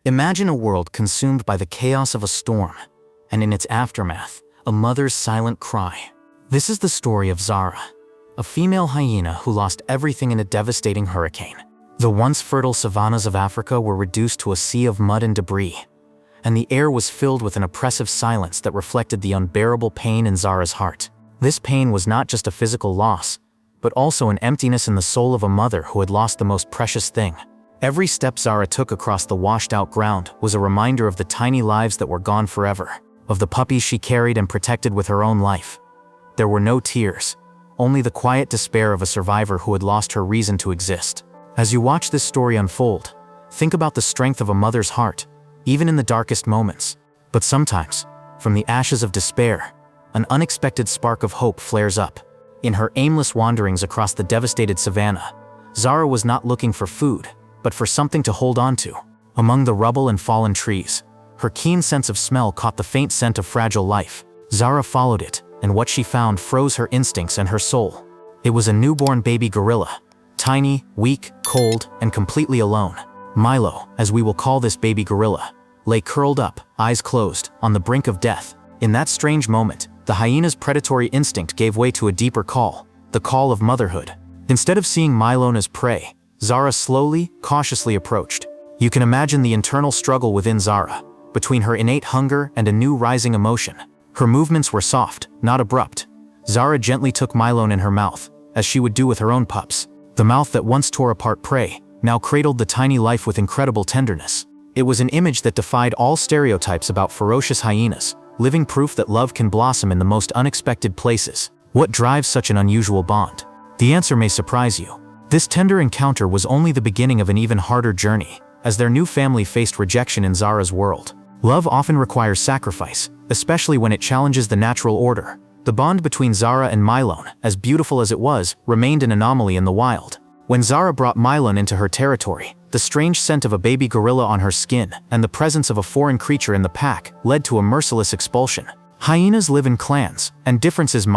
Imagine a world consumed by the chaos of a storm, and in its aftermath, a mother's silent cry. This is the story of Zara, a female hyena who lost everything in a devastating hurricane. The once fertile savannas of Africa were reduced to a sea of mud and debris, and the air was filled with an oppressive silence that reflected the unbearable pain in Zara's heart. This pain was not just a physical loss, but also an emptiness in the soul of a mother who had lost the most precious thing. Every step Zara took across the washed-out ground was a reminder of the tiny lives that were gone forever, of the puppies she carried and protected with her own life. There were no tears, only the quiet despair of a survivor who had lost her reason to exist. As you watch this story unfold, think about the strength of a mother's heart, even in the darkest moments. But sometimes, from the ashes of despair, an unexpected spark of hope flares up. In her aimless wanderings across the devastated savanna, Zara was not looking for food, but for something to hold on to. Among the rubble and fallen trees, her keen sense of smell caught the faint scent of fragile life. Zara followed it, and what she found froze her instincts and her soul. It was a newborn baby gorilla, tiny, weak, cold, and completely alone. Milo, as we will call this baby gorilla, lay curled up, eyes closed, on the brink of death. In that strange moment, the hyena's predatory instinct gave way to a deeper call, the call of motherhood. Instead of seeing Milo as prey, Zara slowly, cautiously approached. You can imagine the internal struggle within Zara, between her innate hunger and a new rising emotion. Her movements were soft, not abrupt. Zara gently took Milo in her mouth, as she would do with her own pups. The mouth that once tore apart prey, now cradled the tiny life with incredible tenderness. It was an image that defied all stereotypes about ferocious hyenas, living proof that love can blossom in the most unexpected places. What drives such an unusual bond? The answer may surprise you. This tender encounter was only the beginning of an even harder journey, as their new family faced rejection in Zara's world. Love often requires sacrifice, especially when it challenges the natural order. The bond between Zara and Milo, as beautiful as it was, remained an anomaly in the wild. When Zara brought Milo into her territory, the strange scent of a baby gorilla on her skin and the presence of a foreign creature in the pack led to a merciless expulsion. Hyenas live in clans, and differences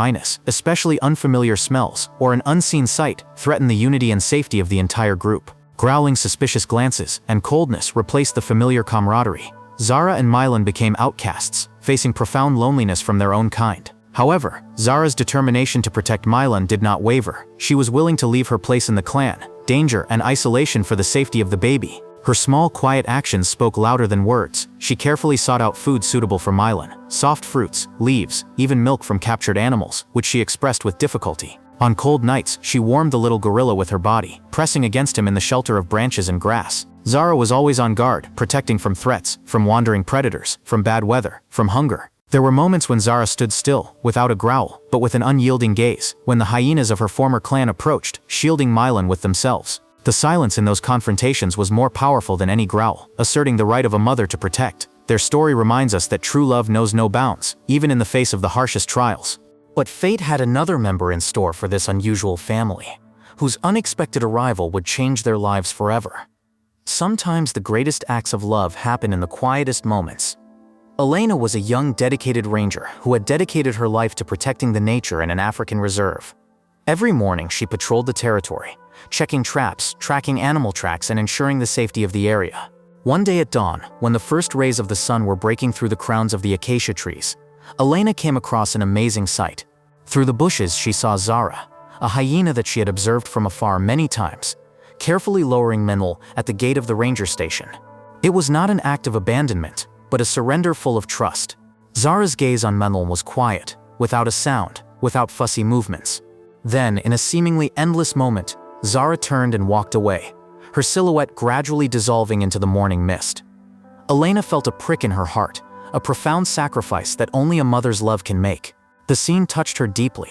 especially unfamiliar smells or an unseen sight, threaten the unity and safety of the entire group. Growling suspicious glances and coldness replaced the familiar camaraderie. Zara and Milo became outcasts, facing profound loneliness from their own kind. However, Zara's determination to protect Milo did not waver. She was willing to leave her place in the clan, danger and isolation for the safety of the baby. Her small, quiet actions spoke louder than words. She carefully sought out food suitable for Milo, soft fruits, leaves, even milk from captured animals, which she expressed with difficulty. On cold nights, she warmed the little gorilla with her body, pressing against him in the shelter of branches and grass. Zara was always on guard, protecting from threats, from wandering predators, from bad weather, from hunger. There were moments when Zara stood still, without a growl, but with an unyielding gaze, when the hyenas of her former clan approached, shielding Milo with themselves. The silence in those confrontations was more powerful than any growl, asserting the right of a mother to protect. Their story reminds us that true love knows no bounds, even in the face of the harshest trials. But fate had another member in store for this unusual family, whose unexpected arrival would change their lives forever. Sometimes the greatest acts of love happen in the quietest moments. Elena was a young, dedicated ranger who had dedicated her life to protecting the nature in an African reserve. Every morning she patrolled the territory, checking traps, tracking animal tracks, and ensuring the safety of the area. One day at dawn, when the first rays of the sun were breaking through the crowns of the acacia trees, Elena came across an amazing sight. Through the bushes she saw Zara, a hyena that she had observed from afar many times, carefully lowering Menel at the gate of the ranger station. It was not an act of abandonment, but a surrender full of trust. Zara's gaze on Menel was quiet, without a sound, without fussy movements. Then, in a seemingly endless moment, Zara turned and walked away, her silhouette gradually dissolving into the morning mist. Elena felt a prick in her heart, a profound sacrifice that only a mother's love can make. The scene touched her deeply.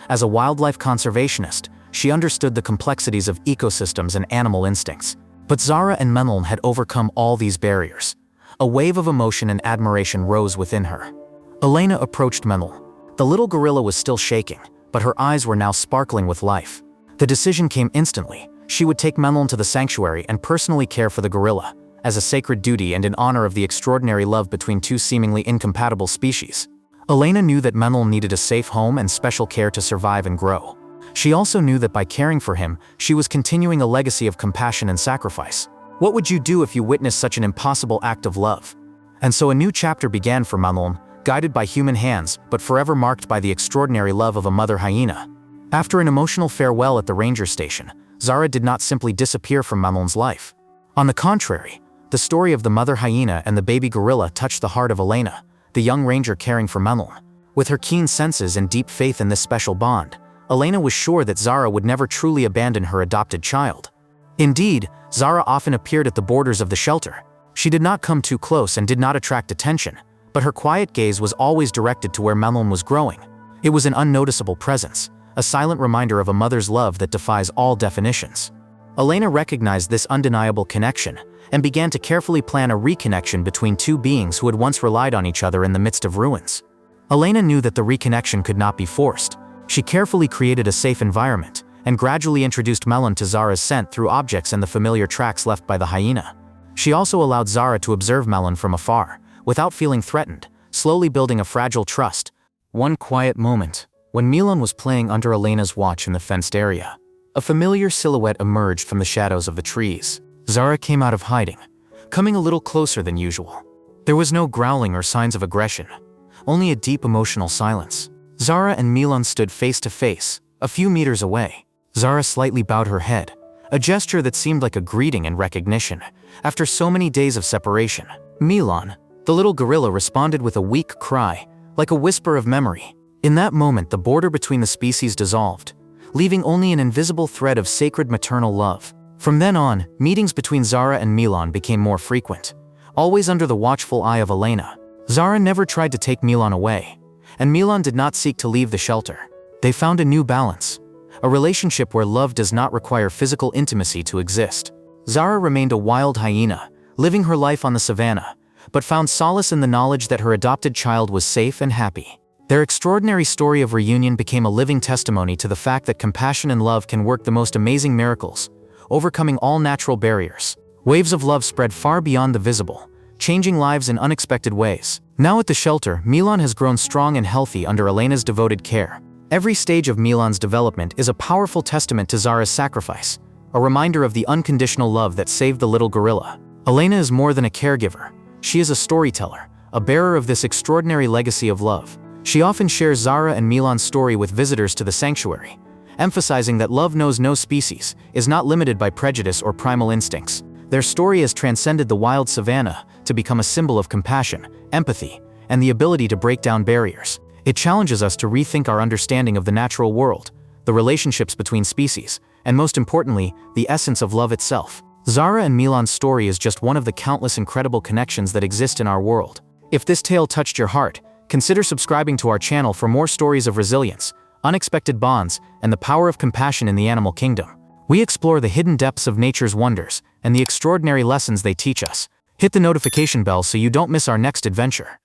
As a wildlife conservationist, she understood the complexities of ecosystems and animal instincts. But Zara and Menel had overcome all these barriers. A wave of emotion and admiration rose within her. Elena approached Menel. The little gorilla was still shaking, but her eyes were now sparkling with life. The decision came instantly. She would take Menel to the sanctuary and personally care for the gorilla, as a sacred duty and in honor of the extraordinary love between two seemingly incompatible species. Elena knew that Menel needed a safe home and special care to survive and grow. She also knew that by caring for him, she was continuing a legacy of compassion and sacrifice. What would you do if you witnessed such an impossible act of love? And so a new chapter began for Melon, guided by human hands, but forever marked by the extraordinary love of a mother hyena. After an emotional farewell at the ranger station, Zara did not simply disappear from Melon's life. On the contrary, the story of the mother hyena and the baby gorilla touched the heart of Elena, the young ranger caring for Melon. With her keen senses and deep faith in this special bond, Elena was sure that Zara would never truly abandon her adopted child. Indeed, Zara often appeared at the borders of the shelter. She did not come too close and did not attract attention, but her quiet gaze was always directed to where Melon was growing. It was an unnoticeable presence, a silent reminder of a mother's love that defies all definitions. Elena recognized this undeniable connection and began to carefully plan a reconnection between two beings who had once relied on each other in the midst of ruins. Elena knew that the reconnection could not be forced. She carefully created a safe environment and gradually introduced Melon to Zara's scent through objects and the familiar tracks left by the hyena. She also allowed Zara to observe Melon from afar, without feeling threatened, slowly building a fragile trust. One quiet moment, when Melon was playing under Elena's watch in the fenced area, a familiar silhouette emerged from the shadows of the trees. Zara came out of hiding, coming a little closer than usual. There was no growling or signs of aggression, only a deep emotional silence. Zara and Melon stood face to face, a few meters away. Zara slightly bowed her head, a gesture that seemed like a greeting and recognition after so many days of separation. Melon, the little gorilla, responded with a weak cry, like a whisper of memory. In that moment, the border between the species dissolved, leaving only an invisible thread of sacred maternal love. From then on, meetings between Zara and Melon became more frequent, always under the watchful eye of Elena. Zara never tried to take Melon away, and Melon did not seek to leave the shelter. They found a new balance, a relationship where love does not require physical intimacy to exist. Zara remained a wild hyena, living her life on the savannah, but found solace in the knowledge that her adopted child was safe and happy. Their extraordinary story of reunion became a living testimony to the fact that compassion and love can work the most amazing miracles, overcoming all natural barriers. Waves of love spread far beyond the visible, changing lives in unexpected ways. Now at the shelter, Melon has grown strong and healthy under Elena's devoted care. Every stage of Melon's development is a powerful testament to Zara's sacrifice, a reminder of the unconditional love that saved the little gorilla. Elena is more than a caregiver. She is a storyteller, a bearer of this extraordinary legacy of love. She often shares Zara and Melon's story with visitors to the sanctuary, emphasizing that love knows no species, is not limited by prejudice or primal instincts. Their story has transcended the wild savannah to become a symbol of compassion, empathy, and the ability to break down barriers. It challenges us to rethink our understanding of the natural world, the relationships between species, and most importantly, the essence of love itself. Zara and Melon's story is just one of the countless incredible connections that exist in our world. If this tale touched your heart, consider subscribing to our channel for more stories of resilience, unexpected bonds, and the power of compassion in the animal kingdom. We explore the hidden depths of nature's wonders and the extraordinary lessons they teach us. Hit the notification bell so you don't miss our next adventure.